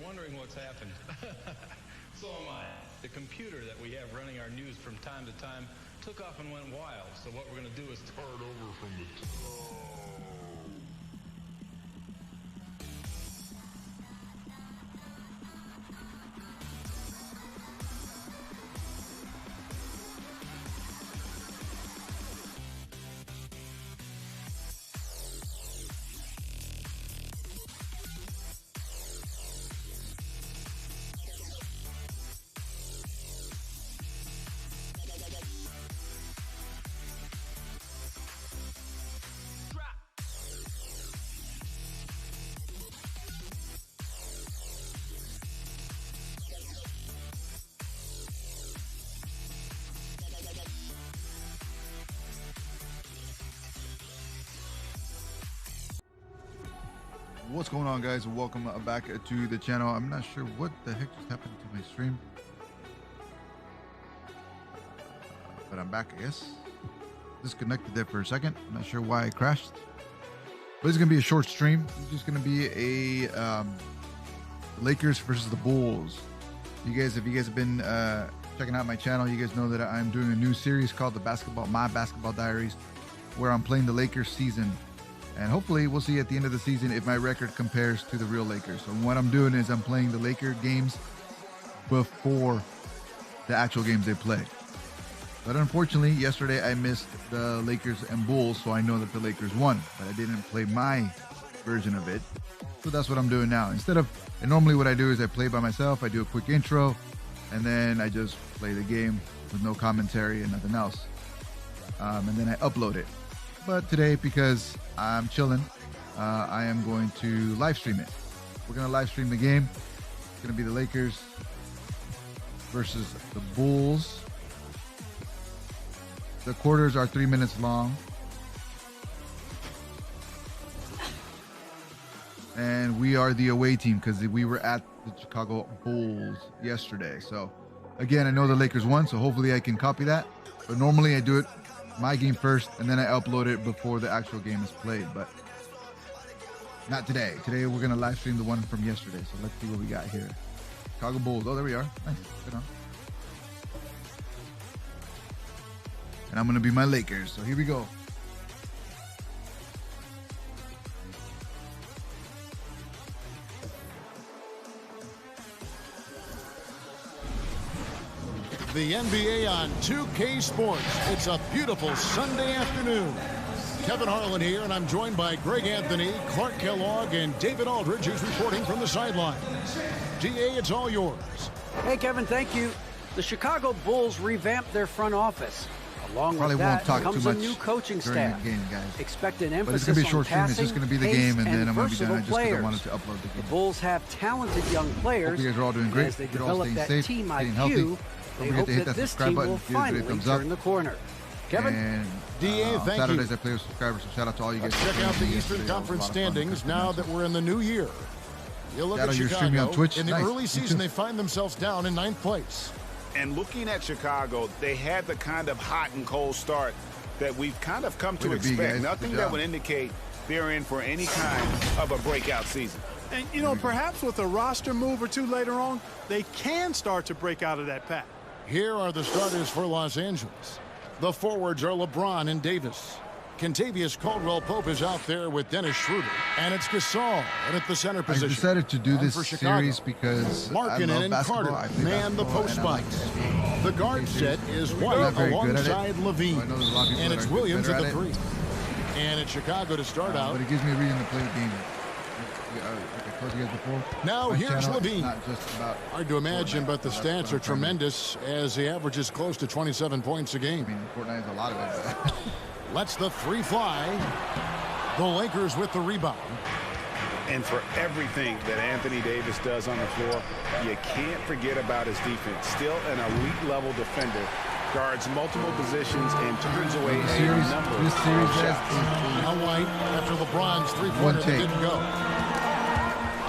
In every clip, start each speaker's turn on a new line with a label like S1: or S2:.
S1: wondering what's happened. So am I. The computer that we have running our news from time to time took off and went wild. So what we're going to do is start over from the top.
S2: What's going on, guys? Welcome back to the channel. I'm not sure what the heck just happened to my stream, but I'm back, I guess. Disconnected there for a second. I'm not sure why I crashed, but it's gonna be a short stream. It's just gonna be a Lakers versus the Bulls. If you guys have been checking out my channel, you guys know that I'm doing a new series called My Basketball Diaries, where I'm playing the Lakers season. And hopefully we'll see at the end of the season if my record compares to the real Lakers. So what I'm doing is I'm playing the Laker games before the actual games they play. But unfortunately, yesterday I missed the Lakers and Bulls, so I know that the Lakers won. But I didn't play my version of it. So that's what I'm doing now. And normally what I do is I play by myself, I do a quick intro, and then I just play the game with no commentary and nothing else. And then I upload it. But today, because I'm chilling, I am going to live stream it. We're going to live stream the game. It's going to be the Lakers versus the Bulls. The quarters are 3 minutes long. And we are the away team because we were at the Chicago Bulls yesterday. So, again, I know the Lakers won, so hopefully I can copy that. But normally I do it my game first, and then I upload it before the actual game is played, but not today. Today we're gonna live stream the one from yesterday. So let's see what we got here. Chicago Bulls. Oh, there we are. Nice. Good on. And I'm gonna be my Lakers. So here we go.
S3: The NBA on 2K Sports. It's a beautiful Sunday afternoon. Kevin Harlan here, and I'm joined by Greg Anthony, Clark Kellogg, and David Aldridge, who's reporting from the sidelines. DA, it's all yours.
S4: Hey, Kevin, thank you. The Chicago Bulls revamped their front office. Along
S2: Probably
S4: with that
S2: won't talk
S4: comes
S2: too
S4: a
S2: much
S4: new coaching
S2: during
S4: staff.
S2: the game, guys.
S4: Expect an
S2: But
S4: emphasis
S2: it's gonna be a
S4: on
S2: short stream. It's
S4: passing,
S2: just gonna be the
S4: pace,
S2: game, and then I'm gonna be
S4: versatile
S2: done just because I
S4: players.
S2: wanted to upload the game.
S4: The Bulls have talented young players.
S2: Hope you guys are all doing great.
S4: As they
S2: You're all
S4: develop
S2: staying
S4: that
S2: safe,
S4: team
S2: staying
S4: IQ,
S2: healthy.
S4: they
S2: Don't forget
S4: hope
S2: to hit
S4: that
S2: that
S4: this
S2: subscribe
S4: team
S2: button,
S4: will
S2: give it a
S4: finally
S2: thumbs up.
S4: turn the corner. Kevin?
S2: And
S3: DA, thank
S2: Saturdays
S3: you.
S2: I play with subscribers, so shout out to all you guys.
S3: Check out the
S2: Yesterday,
S3: Eastern
S2: that was a
S3: Conference
S2: lot of fun.
S3: standings now that we're in the new year. You look
S2: Shadow,
S3: at
S2: you're streaming on
S3: Chicago.
S2: Twitch?
S3: In the
S2: Nice.
S3: early
S2: Me
S3: season,
S2: too.
S3: they find themselves down in 9th place.
S5: And looking at Chicago, they had the kind of hot and cold start that we've kind of come to
S2: Way to be,
S5: expect.
S2: guys.
S5: Nothing
S2: Good
S5: that
S2: job.
S5: would indicate they're in for any kind of a breakout season.
S6: And, you know, perhaps with a roster move or two later on, they can start to break out of that pack.
S3: Here are the starters for Los Angeles. The forwards are LeBron and Davis. Kentavious Caldwell-Pope is out there with Dennis Schroeder. And it's Gasol in at the center
S2: I
S3: position.
S2: decided to do
S3: And
S2: this
S3: for Chicago,
S2: series because I
S3: Markkanen
S2: love
S3: and
S2: basketball.
S3: Carter
S2: I play
S3: man the
S2: basketball,
S3: post
S2: and I like
S3: spots.
S2: this.
S3: The guard set is White
S2: not very good at it.
S3: alongside Levine.
S2: So I know there's a lot of people
S3: And
S2: that
S3: it's
S2: are
S3: Williams
S2: better
S3: at the
S2: at it.
S3: 3. And it's Chicago to start out.
S2: But it gives me a reason to play the game. Like I told you guys before.
S3: Now
S2: my
S3: here's
S2: channel is
S3: Levine.
S2: not just about
S3: Hard to imagine,
S2: Fortnite,
S3: but the
S2: so that's what
S3: stats
S2: I'm
S3: are
S2: trying to-
S3: tremendous as he averages close to 27 points a game.
S2: I mean, Fortnite is a lot of it. But
S3: Lets the 3 fly. The Lakers with the rebound.
S5: And for everything that Anthony Davis does on the floor, you can't forget about his defense. Still an elite-level defender. Guards multiple positions and turns away
S2: This
S5: a
S2: series-
S5: number
S2: this
S5: of
S2: series has
S5: shots.
S3: Now White after LeBron's three-pointer that
S2: take.
S3: didn't go.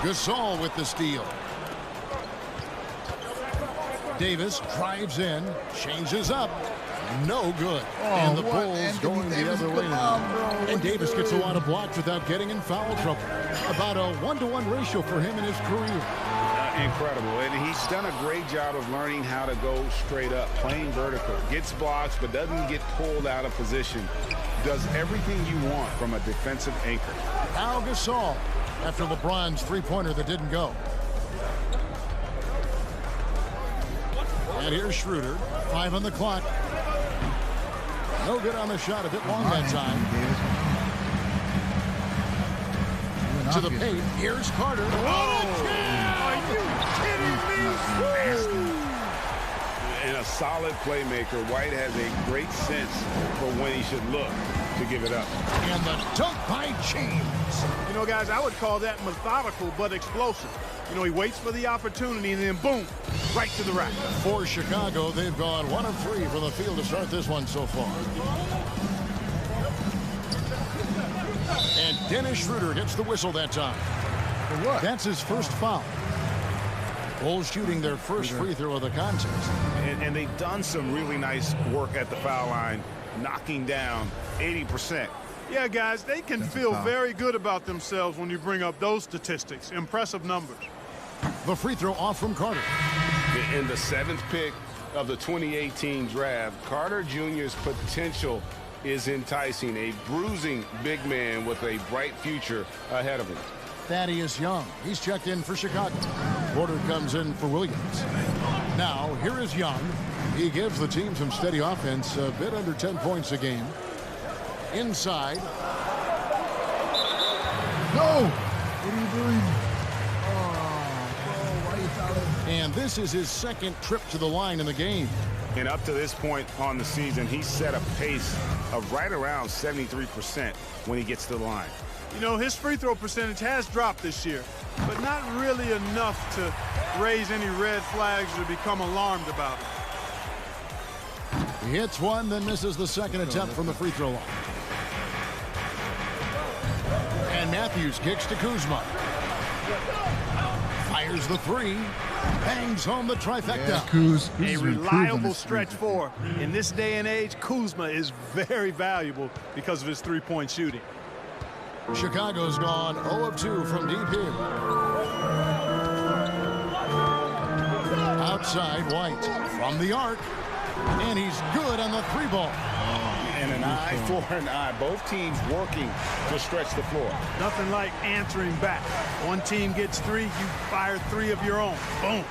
S3: Gasol with the steal. Davis drives in, changes up. No good. And the
S2: what?
S3: Bulls
S2: Anthony
S3: going the
S2: Davis,
S3: other way
S2: come
S3: now.
S2: on, bro.
S3: And Davis gets a lot of blocks without getting in foul trouble. About a 1-to-1 ratio for him in his career.
S5: incredible. And he's done a great job of learning how to go straight up, playing vertical. Gets blocks, but doesn't get pulled out of position. Does everything you want from a defensive anchor.
S3: Now Gasol after LeBron's three-pointer that didn't go. And here's Schroeder. 5 on the clock. No good on the shot. A bit long that time. To the paint. Here's Carter. What a jam! Are you kidding me?
S5: And a solid playmaker. White has a great sense for when he should look to give it up.
S3: And the dunk by James.
S6: You know, guys, I would call that methodical but explosive. You know, he waits for the opportunity and then boom, right to the rack.
S3: For Chicago, they've gone 1 of 3 from the field to start this one so far. And Dennis Schroeder gets the whistle that time.
S2: For what?
S3: That's his first foul. Bulls shooting their first free throw of the contest.
S5: And they've done some really nice work at the foul line, knocking down 80%.
S6: Yeah, guys, they can feel very good about themselves when you bring up those statistics. Impressive numbers.
S3: The free throw off from Carter.
S5: In the 7th pick of the 2018 draft, Carter Jr.'s potential is enticing. A bruising big man with a bright future ahead of him.
S3: Thaddeus Young. He's checked in for Chicago. Porter comes in for Williams. Now, here is Young. He gives the team some steady offense, a bit under 10 points a game. Inside.
S2: No! What are you doing? Oh, why are you fouling?
S3: And this is his second trip to the line in the game.
S5: And up to this point on the season, he's set a pace of right around 73% when he gets to the line.
S6: You know, his free throw percentage has dropped this year, but not really enough to raise any red flags or become alarmed about it.
S3: He hits one, then misses the second attempt from the free throw line. And Matthews kicks to Kuzma. Fires the three. Bangs home the trifecta.
S2: Yeah, Kuz
S6: A reliable stretch four. In this day and age, Kuzma is very valuable because of his three-point shooting.
S3: Chicago's gone 0 of 2 from deep here. Outside, White from the arc. And he's good on the 3-ball.
S5: And an eye for an eye. Both teams working to stretch the floor.
S6: Nothing like answering back. One team gets 3, you fire 3 of your own. Boom.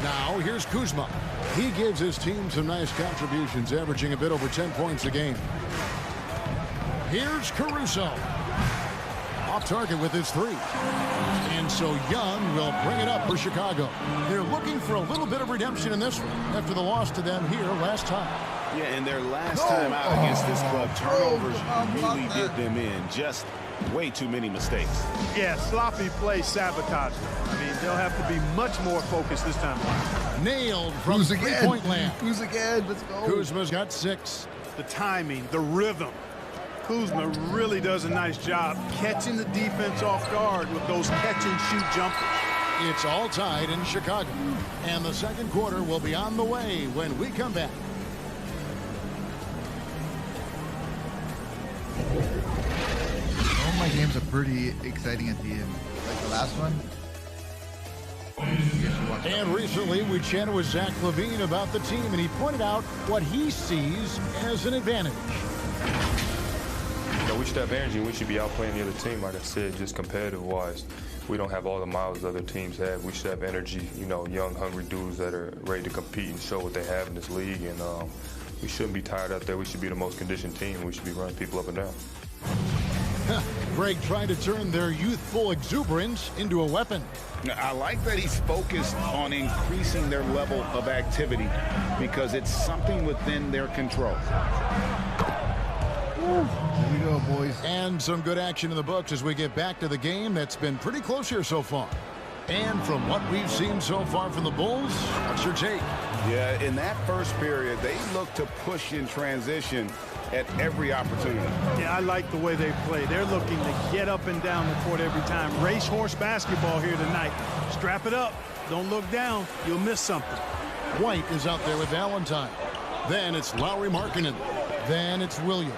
S3: Now, here's Kuzma. He gives his team some nice contributions, averaging a bit over 10 points a game. Here's Caruso. Off target with his 3. And so Young will bring it up for Chicago. They're looking for a little bit of redemption in this one after the loss to them here last time.
S5: Yeah, and their last time out against this club, turnovers really did them in. Just way too many mistakes.
S6: Yeah, sloppy play sabotage them. I mean, they'll have to be much more focused this time around.
S3: Nailed from three-point land.
S2: Kuz again, let's go.
S3: Kuzma's got 6.
S6: The timing, the rhythm. Kuzma really does a nice job catching the defense off guard with those catch-and-shoot jumpers.
S3: It's all tied in Chicago. And the second quarter will be on the way when we come back.
S2: All my games are pretty exciting at the end. Like the last one.
S3: And recently we chatted with Zach LaVine about the team, and he pointed out what he sees as an advantage.
S7: You know, we should have energy. We should be outplaying the other team, like I said, just competitive-wise. We don't have all the miles other teams have. We should have energy, you know, young, hungry dudes that are ready to compete and show what they have in this league. And we shouldn't be tired out there. We should be the most conditioned team. We should be running people up and down.
S3: Greg trying to turn their youthful exuberance into a weapon.
S5: I like that he's focused on increasing their level of activity because it's something within their control.
S2: Here we go, boys.
S3: And some good action in the books as we get back to the game that's been pretty close here so far. And from what we've seen so far from the Bulls, what's your take?
S5: Yeah, in that first period, they looked to push in transition at every opportunity.
S6: Yeah, I like the way they play. They're looking to get up and down the court every time. Racehorse basketball here tonight. Strap it up. Don't look down. You'll miss something.
S3: White is out there with Valentine. Then it's Lauri Markkanen. Then it's Williams.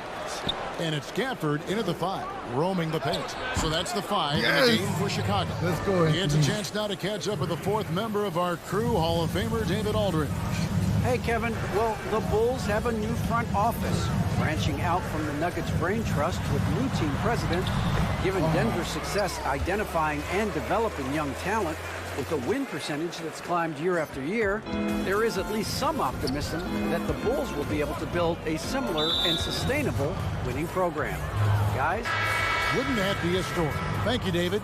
S3: And it's Gafford into the 5, roaming the paint. So that's the 5 in
S2: Yes.
S3: the game for Chicago.
S2: Let's go,
S3: He gets a
S2: Anthony.
S3: chance now to catch up with the 4th member of our crew, Hall of Famer David Aldridge.
S4: Hey, Kevin. Well, the Bulls have a new front office, branching out from the Nuggets Brain Trust with new team president. Given Denver's success identifying and developing young talent, with a win percentage that's climbed year after year, there is at least some optimism that the Bulls will be able to build a similar and sustainable winning program. Guys?
S3: Wouldn't that be a story? Thank you, David.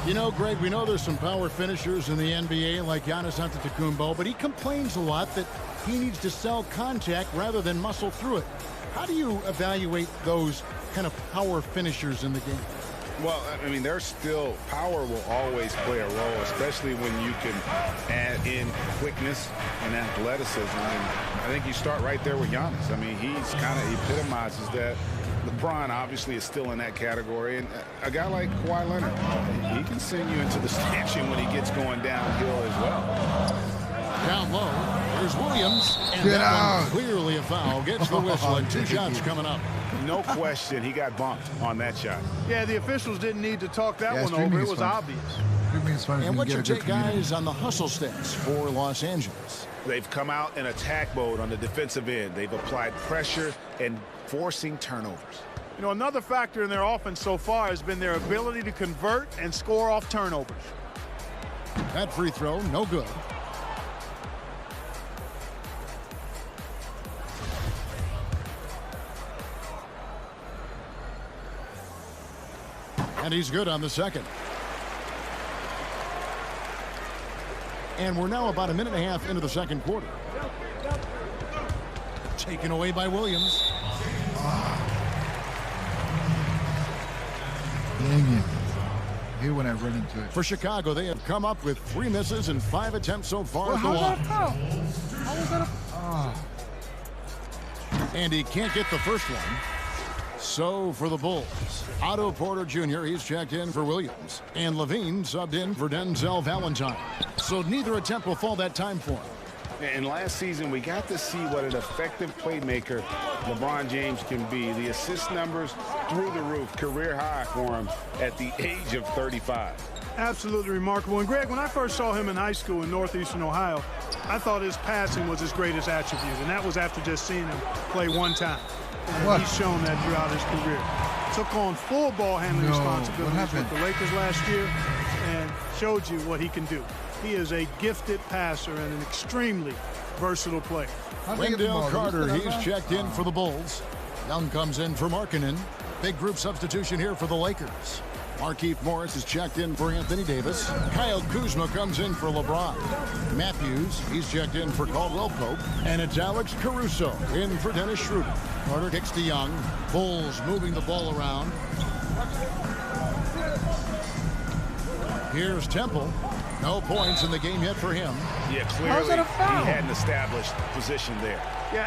S3: You know, Greg, we know there's some power finishers in the NBA like Giannis Antetokounmpo, but he complains a lot that he needs to sell contact rather than muscle through it. How do you evaluate those kind of power finishers in the game?
S5: Well, I mean, there's still power will always play a role, especially when you can add in quickness and athleticism. And I think you start right there with Giannis. I mean, he's kind of epitomizes that. LeBron obviously is still in that category. And a guy like Kawhi Leonard, he can send you into the stanchion when he gets going downhill as well.
S3: Down low, there's Williams. And
S2: Get
S3: that
S2: out.
S3: one clearly a foul. Gets the whistle and 2 shots coming up.
S5: No question, he got bumped on that shot.
S6: Yeah, the officials didn't need to talk that
S2: Yeah,
S6: one
S2: streaming
S6: over. It
S2: is
S6: was
S2: fun.
S6: obvious.
S2: Streaming is fun if
S3: And
S2: you
S3: what's
S2: can
S3: your
S2: get a
S3: take,
S2: good community.
S3: guys, on the hustle stats for Los Angeles?
S5: They've come out in attack mode on the defensive end. They've applied pressure and forcing turnovers.
S6: You know, another factor in their offense so far has been their ability to convert and score off turnovers.
S3: That free throw, no good. And he's good on the second. And we're now about a minute and a half into the second quarter. Taken away by Williams.
S2: Dang it. I hate when I run into it.
S3: For Chicago, they have come up with 3 misses and 5 attempts so far at the
S2: How's that a
S3: line.
S2: foul? How was that a...
S3: And he can't get the first one. So for the Bulls, Otto Porter Jr., he's checked in for Williams. And Levine subbed in for Denzel Valentine. So neither attempt will fall that time for him.
S5: And last season, we got to see what an effective playmaker LeBron James can be. The assist numbers through the roof, career high for him at the age of 35.
S6: Absolutely remarkable. And Greg, when I first saw him in high school in northeastern Ohio, I thought his passing was his greatest attribute. And that was after just seeing him play one time. And
S2: What?
S6: he's shown that throughout his career. Took on full ball handling
S2: No,
S6: responsibilities
S2: what
S6: with
S2: happened?
S6: the Lakers last year and showed you what he can do. He is a gifted passer and an extremely versatile player.
S2: How'd they get the
S3: Wendell
S2: ball?
S3: Carter,
S2: Did you
S3: he's
S2: see that
S3: checked in for the Bulls. Young comes in for Markkanen. Big group substitution here for the Lakers. Markieff Morris is checked in for Anthony Davis. Kyle Kuzma comes in for LeBron. Matthews, he's checked in for Caldwell Pope. And it's Alex Caruso in for Dennis Schroeder. Carter kicks to Young. Bulls moving the ball around. Here's Temple. No points in the game yet for him.
S5: Yeah,
S2: How's
S5: clearly
S2: that a
S5: he
S2: foul?
S5: had an established position there.
S6: Yeah,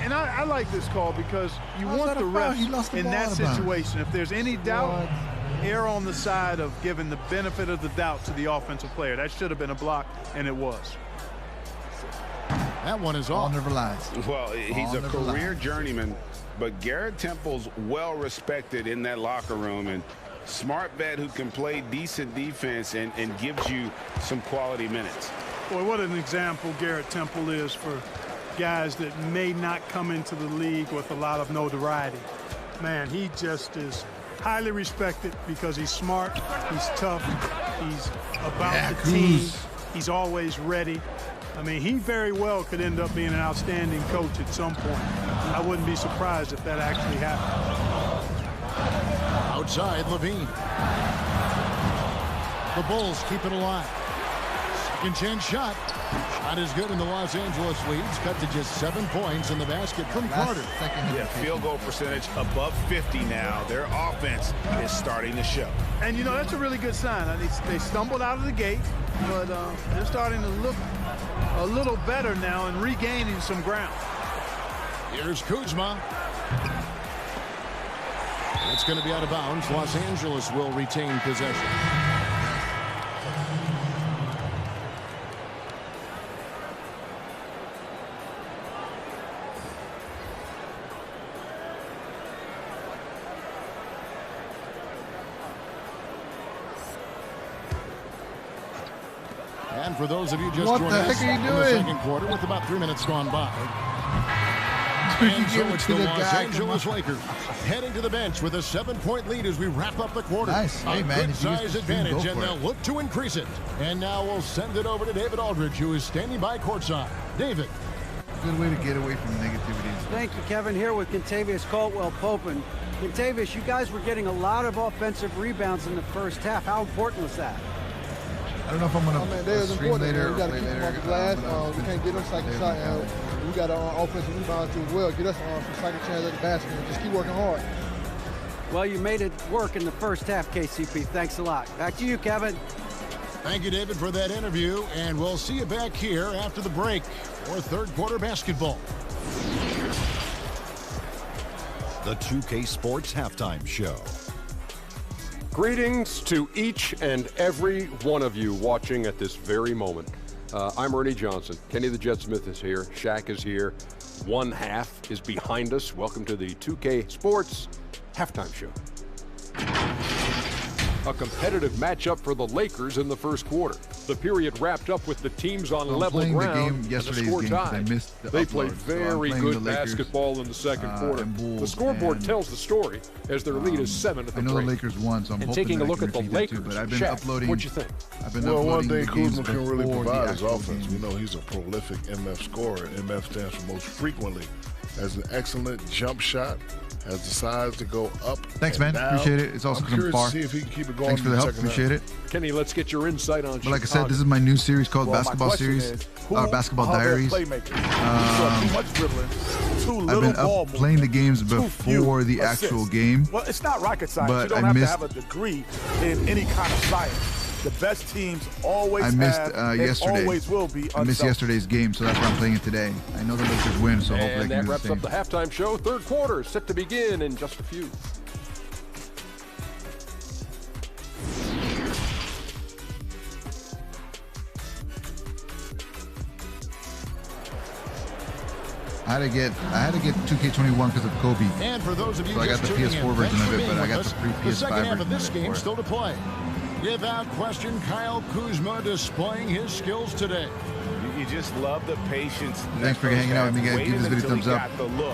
S6: and I like this call because you
S2: How's
S6: want
S2: that
S6: the
S2: a foul?
S6: refs
S2: He lost the
S6: in
S2: ball
S6: that
S2: out of bounds.
S6: situation. If there's any doubt,
S2: What?
S6: err on the side of giving the benefit of the doubt to the offensive player. That should have been a block, and it was.
S3: That one is
S2: Ball
S3: off.
S2: never lies.
S5: Well, he's
S2: Ball
S5: a
S2: never
S5: career
S2: lies.
S5: journeyman, but Garrett Temple's well respected in that locker room, and smart vet who can play decent defense and gives you some quality minutes.
S6: Boy, what an example Garrett Temple is for guys that may not come into the league with a lot of notoriety. Man, he just is highly respected because he's smart, he's tough, he's about the team, he's always ready. I mean, he very well could end up being an outstanding coach at some point. I wouldn't be surprised if that actually happened.
S3: Outside, Levine. The Bulls keep it alive. Second chance shot. Shot is good, and the Los Angeles leads cut to just 7 points in the basket from Carter.
S5: Yeah, field goal percentage above 50 now. Their offense is starting to show.
S6: And, you know, that's a really good sign. They stumbled out of the gate, but they're starting to look a little better now and regaining some ground.
S3: Here's Kuzma. It's going to be out of bounds. Los Angeles will retain possession. And for those of you just
S2: What
S3: joining
S2: the
S3: us
S2: heck are you
S3: in the
S2: doing?
S3: second quarter with about 3 minutes gone by.
S2: You
S3: And so
S2: give it
S3: it's
S2: to
S3: the
S2: the
S3: Los
S2: guy,
S3: Angeles Lakers heading to the bench with a 7-point lead as we wrap up the quarter.
S2: Nice. Hey,
S3: A
S2: man,
S3: good
S2: if you get
S3: size
S2: the stream, go
S3: advantage, and
S2: for
S3: they'll
S2: it.
S3: look to increase it. And now we'll send it over to David Aldridge, who is standing by courtside. David.
S2: Good way to get away from negativity.
S4: Thank you, Kevin. Here with Kentavious Caldwell-Pope. And Kentavious, you guys were getting a lot of offensive rebounds in the first half. How important was that?
S2: I don't know if I'm going
S8: Man,
S2: to
S8: there's
S2: stream
S8: important.
S2: later
S8: We
S2: or
S8: got to
S2: play
S8: keep them
S2: later.
S8: off the glass. We
S2: finish
S8: can't get them cycle
S2: later
S8: shot.
S2: in the calendar.
S8: We got offensive rebounds too as well. Get us some cycle chance at the basket. Just keep working hard.
S4: Well, you made it work in the first half, KCP. Thanks a lot. Back to you, Kevin.
S3: Thank you, David, for that interview. And we'll see you back here after the break for third quarter basketball.
S9: The 2K Sports Halftime Show.
S10: Greetings to each and every one of you watching at this very moment. I'm Ernie Johnson. Kenny the Jet Smith is here. Shaq is here. One half is behind us. Welcome to the 2K Sports Halftime Show. A competitive matchup for the Lakers in the first quarter. The period wrapped up with the teams on level ground and the score tied. They played very good basketball in the second quarter. The scoreboard tells the story as their lead is 7 at the break.
S2: I know the Lakers won, so I'm hoping
S10: taking a
S2: that I
S10: look
S2: can
S10: at the
S2: repeat that
S10: Lakers,
S2: too, but I've been
S10: Shaq,
S2: uploading.
S10: what'd you think?
S2: I've been
S11: Well, one
S2: uploading
S11: thing
S2: the games
S11: Kuzma can really
S2: before
S11: provide
S2: the
S11: is
S2: actual
S11: offense. We
S2: games.
S11: know he's a prolific MF scorer. MF stands for most frequently. Has an excellent jump shot. Has the size to go up.
S2: Thanks, man.
S11: Down.
S2: Appreciate it. It's also
S11: I'm
S2: come
S11: curious
S2: far.
S11: to see if he can keep it going.
S2: Thanks for
S11: in
S2: the help.
S11: second half.
S2: Appreciate it.
S10: Kenny, let's get your insight on
S2: But like I said, this is my new series called Basketball Series, Basketball Diaries. I've been playing the games before the actual game.
S12: Well, it's not rocket science.
S2: But
S12: You don't have to have a degree in any kind of science. The best teams always always will be.
S2: I missed yesterday's game, so that's why I'm playing it today. I know the Lakers win, so hopefully I
S10: And
S2: can
S10: that
S2: do the
S10: wraps
S2: same.
S10: up the halftime show. Third quarter is set to begin in just a few.
S2: I had to get 2K21 because of Kobe.
S3: And for those of you
S2: So I got
S3: just
S2: the
S3: tuning
S2: PS4
S3: in,
S2: version
S3: thanks
S2: of
S3: for
S2: it, but
S3: being
S2: I got
S3: with
S2: the
S3: us.
S2: free
S3: The second
S2: PS5
S3: half of this
S2: version
S3: game
S2: for it.
S3: still to play. Without question, Kyle Kuzma displaying his skills today.
S5: You just love the patience.
S2: Thanks for hanging out with me, guys. Give this video a thumbs up.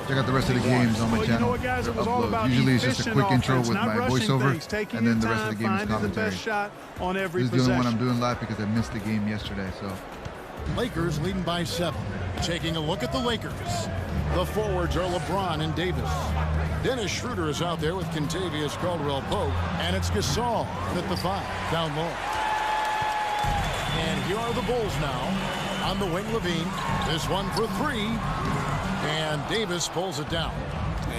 S2: Check out the rest of the games on my
S6: Well,
S2: channel.
S6: you know what, guys? It was all about
S2: Usually it's just a quick intro
S6: offense,
S2: with
S6: not
S2: my
S6: rushing
S2: voiceover,
S6: things, taking
S2: and then
S6: your
S2: the rest of
S6: time,
S2: the game is
S6: finding the
S2: commentary.
S6: best shot on every
S2: This is the only one
S6: possession.
S2: I'm doing live because I missed the game yesterday. So
S3: Lakers leading by 7. Taking a look at the Lakers. The forwards are LeBron and Davis. Dennis Schroeder is out there with Kentavious Caldwell-Pope, and it's Gasol at the 5, down low. And here are the Bulls now. On the wing, Levine. This one for 3. And Davis pulls it down.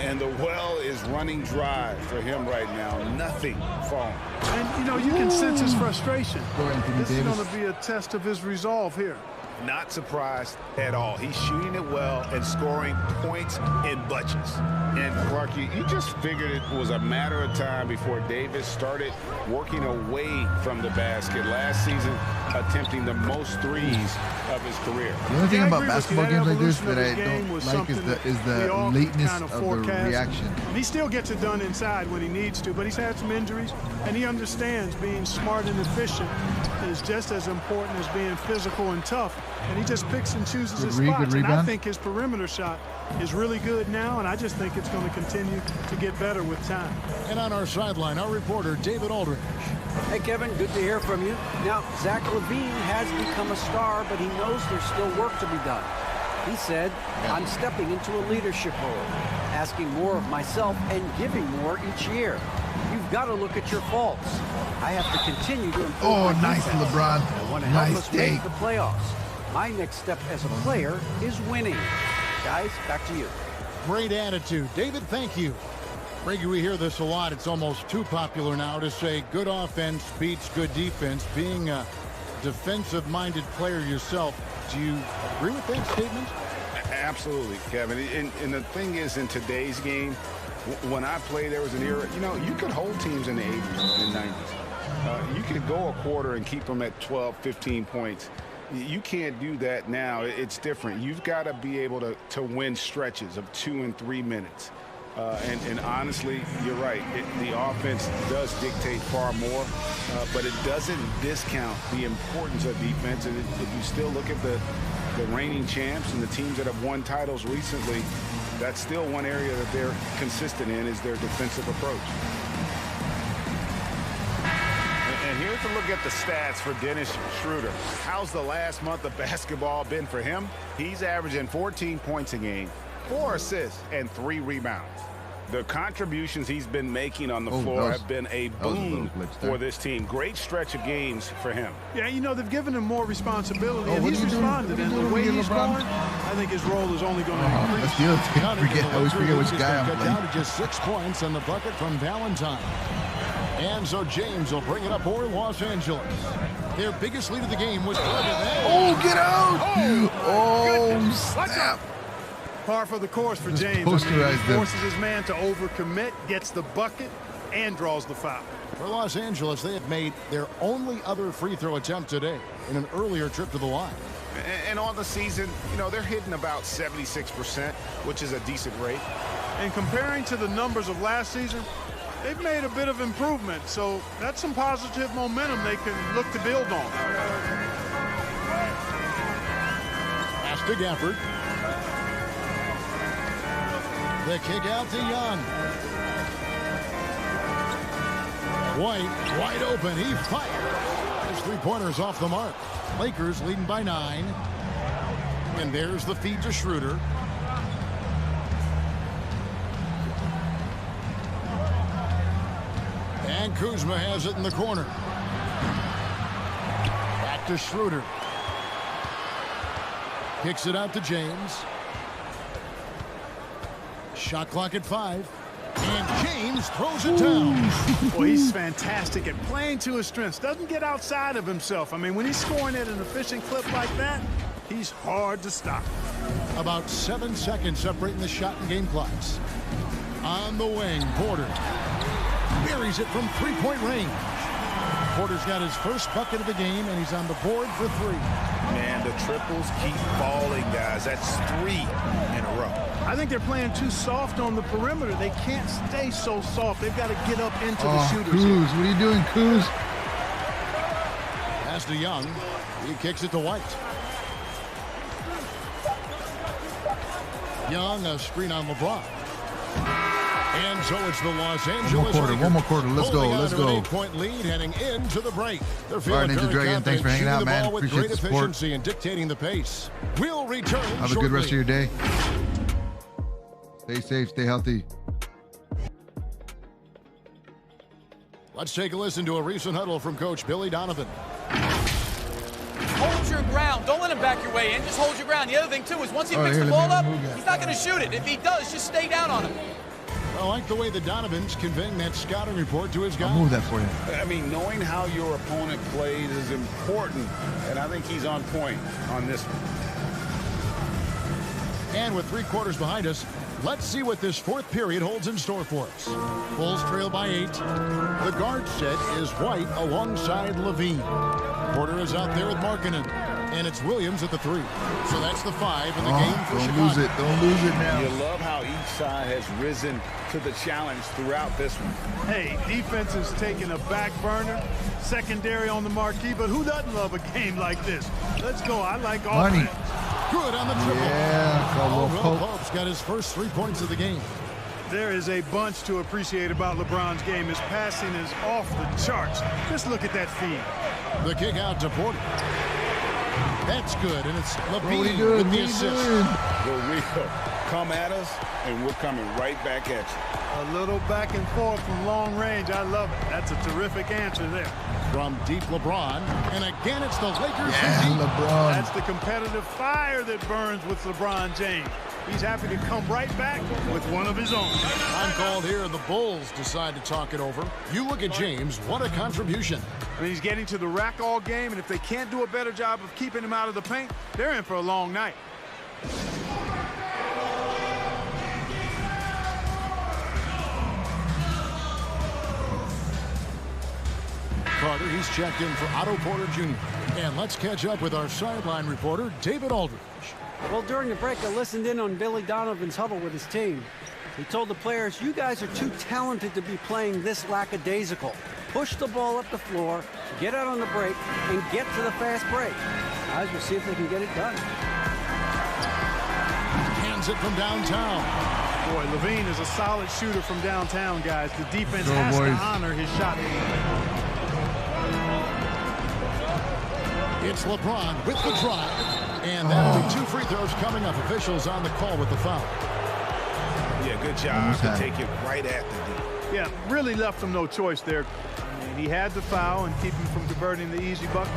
S5: And the well is running dry for him right now. Nothing falling.
S6: And, you know, you can sense his frustration.
S2: Anthony
S6: This is
S2: Davis.
S6: going to be a test of his resolve here.
S5: Not surprised at all. He's shooting it well and scoring points in bunches. And Clark, you just figured it was a matter of time before Davis started working away from the basket. Last season, attempting the most threes of his career.
S2: the only thing
S6: Yeah, I
S2: about
S6: agree with
S2: basketball
S6: you.
S2: games like this
S6: Evolution
S2: that
S6: of
S2: I
S6: his game
S2: don't
S6: was
S2: like is
S6: something
S2: the
S6: we all
S2: lateness
S6: kind
S2: of
S6: of
S2: the
S6: forecast.
S2: reaction.
S6: And he still gets it done inside when he needs to, but he's had some injuries, and he understands being smart and efficient is just as important as being physical and tough. And he just picks and chooses his
S2: Good
S6: spots. And I
S2: rebound.
S6: think his perimeter shot is really good now, and I just think it's going to continue to get better with time.
S3: And on our sideline, our reporter, David Aldridge.
S4: Hey, Kevin, good to hear from you. Now, Zach LaVine has become a star, but he knows there's still work to be done. He said, I'm stepping into a leadership role, asking more of myself and giving more each year. You've got to look at your faults. I have to continue to improve
S2: Oh,
S4: my
S2: nice,
S4: defense.
S2: LeBron.
S4: I want to help
S2: Nice
S4: us make
S2: take.
S4: the playoffs. My next step as a player is winning. Guys, back to you.
S3: Great attitude. David, thank you. Greggy, we hear this a lot. It's almost too popular now to say good offense beats good defense. Being a defensive-minded player yourself, do you agree with that statement?
S5: Absolutely, Kevin. And the thing is, in today's game, when I played, there was an era, you know, you could hold teams in the 80s and 90s. You could go a quarter and keep them at 12, 15 points. You can't do that now. It's different. You've got to be able to win stretches of 2 and 3 minutes. And honestly, you're right. The offense does dictate far more, but it doesn't discount the importance of defense. And if you still look at the reigning champs and the teams that have won titles recently, that's still one area that they're consistent in, is their defensive approach. And here's a look at the stats for Dennis Schroeder. How's the last month of basketball been for him? He's averaging 14 points a game, 4 assists, and 3 rebounds. The contributions he's been making on the floor have been a boon for this team. Great stretch of games for him.
S6: Yeah, you know, they've given him more responsibility, and he's responded. And the way he's going, I think his role is only going to increase.
S2: I always forget which guy I'm playing.
S3: Down to just 6 points and the bucket from Valentine. And so James will bring it up for Los Angeles. Their biggest lead of the game was...
S2: Oh, get out! Oh, snap!
S6: Par for the course for James. Forces his man to overcommit, gets the bucket, and draws the foul.
S3: For Los Angeles, they have made their only other free throw attempt today in an earlier trip to the line.
S5: And on the season, you know, they're hitting about 76%, which is a decent rate.
S6: And comparing to the numbers of last season, they've made a bit of improvement. So that's some positive momentum they can look to build on.
S3: Pass to Gafford. The kick out to Young. White, wide open. He fired. His three-pointers off the mark. Lakers leading by 9. And there's the feed to Schroeder. And Kuzma has it in the corner. Back to Schroeder. Kicks it out to James. Shot clock at 5. And James throws it down.
S6: Well, he's fantastic at playing to his strengths. Doesn't get outside of himself. I mean, when he's scoring at an efficient clip like that, he's hard to stop.
S3: About 7 seconds separating the shot and game clocks. On the wing, Porter buries it from three-point range. Porter's got his first bucket of the game, and he's on the board for 3.
S5: Man, the triples keep falling, guys. That's 3 in a row.
S6: I think they're playing too soft on the perimeter. They can't stay so soft. They've got to get up into the shooters.
S2: Kuz, what are you doing, Kuz?
S3: Pass to Young. He kicks it to White. Young, a screen on LeBron. And so it's the Los Angeles
S2: One more quarter. Let's go. Let's go.
S3: 8-point lead heading into the break. They're
S2: All right, Ninja Dragon, thanks for hanging out, man. Appreciate the support.
S3: Efficiency and dictating the pace. We'll return
S2: Have a good rest of your day. Stay safe. Stay healthy.
S3: Let's take a listen to a recent huddle from Coach Billy Donovan.
S13: Hold your ground. Don't let him back your way in. Just hold your ground. The other thing, too, is once he picks the ball up, he's not going to shoot it. If he does, just stay down on him.
S3: I like the way the Donovan's conveying that scouting report to his guys.
S2: I'll move that for you.
S5: I mean, knowing how your opponent plays is important, and I think he's on point on this one.
S3: And with 3 quarters behind us, let's see what this 4th period holds in store for us. Bulls trail by 8. The guard set is White alongside Levine. Porter is out there with Markkanen. And it's Williams at the 3. So that's the 5 in the game for Chicago.
S2: Don't lose it. Don't lose it now.
S5: You love how each side has risen to the challenge throughout this one.
S6: Hey, defense is taking a back burner. Secondary on the marquee, but who doesn't love a game like this? Let's go. I like all
S2: Money.
S3: Good on the triple.
S2: Yeah.
S3: Will Pope's got his first 3 points of the game.
S6: There is a bunch to appreciate about LeBron's game. His passing is off the charts. Just look at that feed.
S3: The kick out to Porter. That's good, and it's Levine with the assist.
S5: The real come at us, and we're coming right back at you.
S6: A little back and forth from long range. I love it. That's a terrific answer there.
S3: From deep LeBron, and again it's the Lakers.
S2: Yeah, LeBron.
S6: That's the competitive fire that burns with LeBron James. He's happy to come right back with one of his own.
S3: Time called here, and the Bulls decide to talk it over. You look at James, what a contribution.
S6: I mean, he's getting to the rack all game, and if they can't do a better job of keeping him out of the paint, they're in for a long night.
S3: Carter, he's checked in for Otto Porter Jr. And let's catch up with our sideline reporter, David Aldridge.
S4: Well, during the break, I listened in on Billy Donovan's huddle with his team. He told the players, you guys are too talented to be playing this lackadaisical. Push the ball up the floor, get out on the break, and get to the fast break. Guys will see if they can get it done.
S3: Hands it from downtown.
S6: Boy, Levine is a solid shooter from downtown, guys. The defense has to honor his shot.
S3: It's LeBron with the drive. And that'll be 2 free throws coming up. Officials on the call with the foul.
S5: Yeah, good job to take it right at the D.
S6: Yeah, really left him no choice there. I mean, he had the foul and keep him from converting the easy bucket.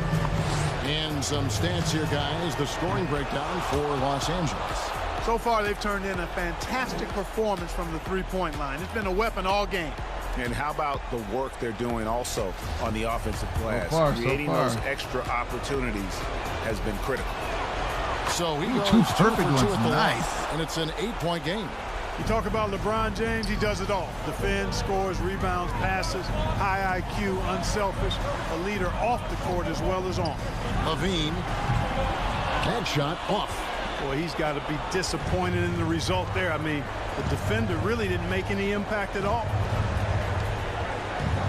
S3: And some stats here, guys. The scoring breakdown for Los Angeles.
S6: So far, they've turned in a fantastic performance from the three-point line. It's been a weapon all game.
S5: And how about the work they're doing also on the offensive glass? Creating those extra opportunities has been critical.
S3: So he goes
S2: 2 perfect ones.
S3: Nice. And it's an 8-point game.
S6: You talk about LeBron James, he does it all. Defends, scores, rebounds, passes, high IQ, unselfish, a leader off the court as well as on.
S3: Levine, that shot off.
S6: Boy, he's got to be disappointed in the result there. I mean, the defender really didn't make any impact at all.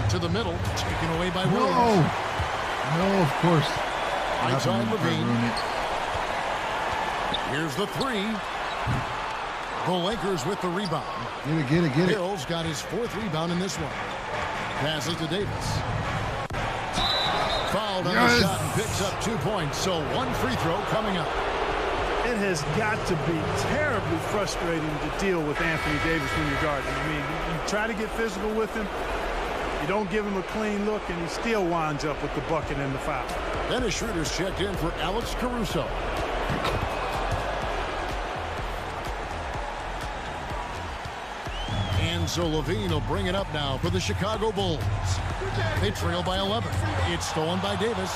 S3: To the middle, taken away by Williams.
S2: No, of course.
S3: Right side, Levine. Here's the 3. The Lakers with the rebound.
S2: Get it.
S3: Hill's got his 4th rebound in this one. Passes to Davis. Fouled on the shot and picks up 2 points. So 1 free throw coming up.
S6: It has got to be terribly frustrating to deal with Anthony Davis when you're guarding. I mean, you try to get physical with him. You don't give him a clean look, and he still winds up with the bucket and the foul.
S3: Dennis Schroeder's checked in for Alex Caruso. And so Levine will bring it up now for the Chicago Bulls. They trail by 11. It's stolen by Davis.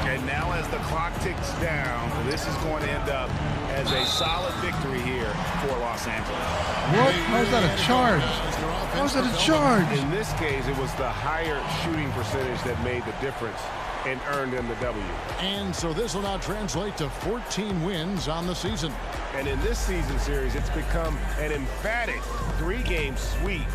S5: And now as the clock ticks down, this is going to end up as a solid victory here for Los Angeles.
S2: What? How is that a charge? How is that a charge?
S5: In this case, it was the higher shooting percentage that made the difference and earned them the W.
S3: And so this will now translate to 14 wins on the season.
S5: And in this season series, it's become an emphatic 3-game sweep.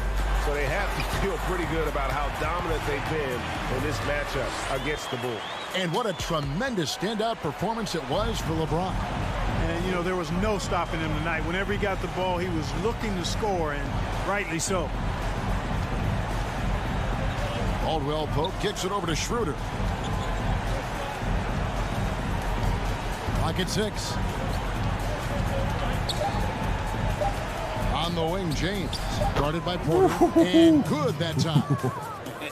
S5: So they have to feel pretty good about how dominant they've been in this matchup against the Bulls.
S3: And what a tremendous standout performance it was for LeBron.
S6: And, you know, there was no stopping him tonight. Whenever he got the ball, he was looking to score, and rightly so.
S3: Caldwell Pope kicks it over to Schroeder. Clock at 6. On the wing, James. Guarded by Porter. And good that time.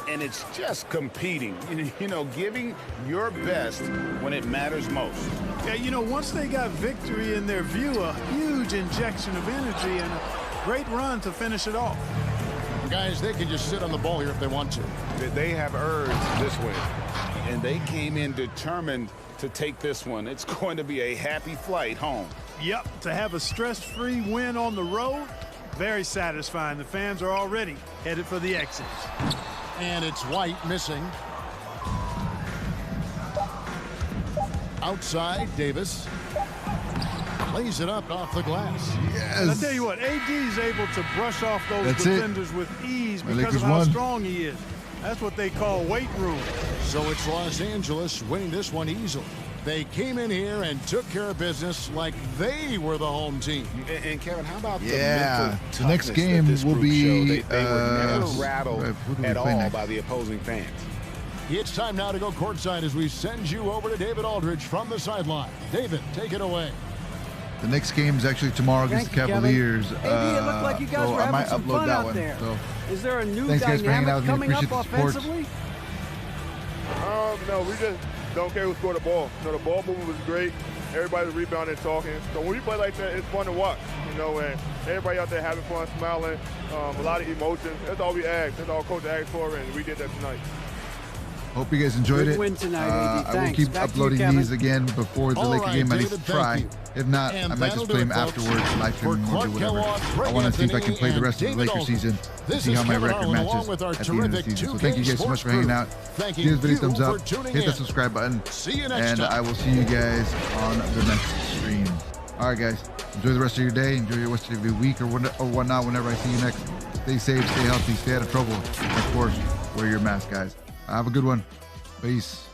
S5: And it's just competing, you know, giving your best when it matters most.
S6: Yeah, you know, once they got victory in their view, a huge injection of energy and a great run to finish it off.
S3: Guys, they can just sit on the ball here if they want to.
S5: They have earned this win, and they came in determined to take this one. It's going to be a happy flight home.
S6: Yep, to have a stress-free win on the road, very satisfying. The fans are already headed for the exits.
S3: And it's White missing. Outside, Davis. Plays it up off the glass.
S2: Yes.
S6: And I tell you what, AD is able to brush off those defenders with ease because of how strong he is. That's what they call weight room.
S3: So it's Los Angeles winning this one easily. They came in here and took care of business like they were the home team.
S5: And Kevin, how about the mental toughness
S2: the next game will be
S5: they were never rattled at all by the opposing fans.
S3: It's time now to go courtside as we send you over to David Aldridge from the sideline. David, take it away.
S2: The next game is actually tomorrow against the Cavaliers.
S4: Maybe it looked like you guys were having some fun out there.
S2: So.
S4: Is there a new
S2: Thanks, guys, for hanging out with me.
S4: coming up
S2: Appreciate the support.
S4: offensively?
S14: No, we just don't care who scored the ball. You know, the ball movement was great. Everybody's rebounding and talking. So when we play like that, it's fun to watch. You know, and everybody out there having fun, smiling, a lot of emotions. That's all we asked. That's all coach asked for, and we did that tonight.
S2: Hope you guys enjoyed it.
S4: Win tonight,
S2: I will keep uploading these again before the Laker game. I need to try. If not, I might just play them afterwards, live stream them or do whatever. I want to see if I can play the rest of the Laker season and see how my record matches at the end of the season. So thank you guys so much for hanging out. Give this video a thumbs up, hit the subscribe button, and I will see you guys on the next stream. All right, guys. Enjoy the rest of your day. Enjoy the rest of your week or whatnot. Whenever I see you next, stay safe, stay healthy, stay out of trouble. And of course, wear your mask, guys. Have a good one. Peace.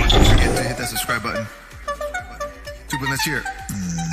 S2: Don't forget to hit that subscribe button. Let's hear it.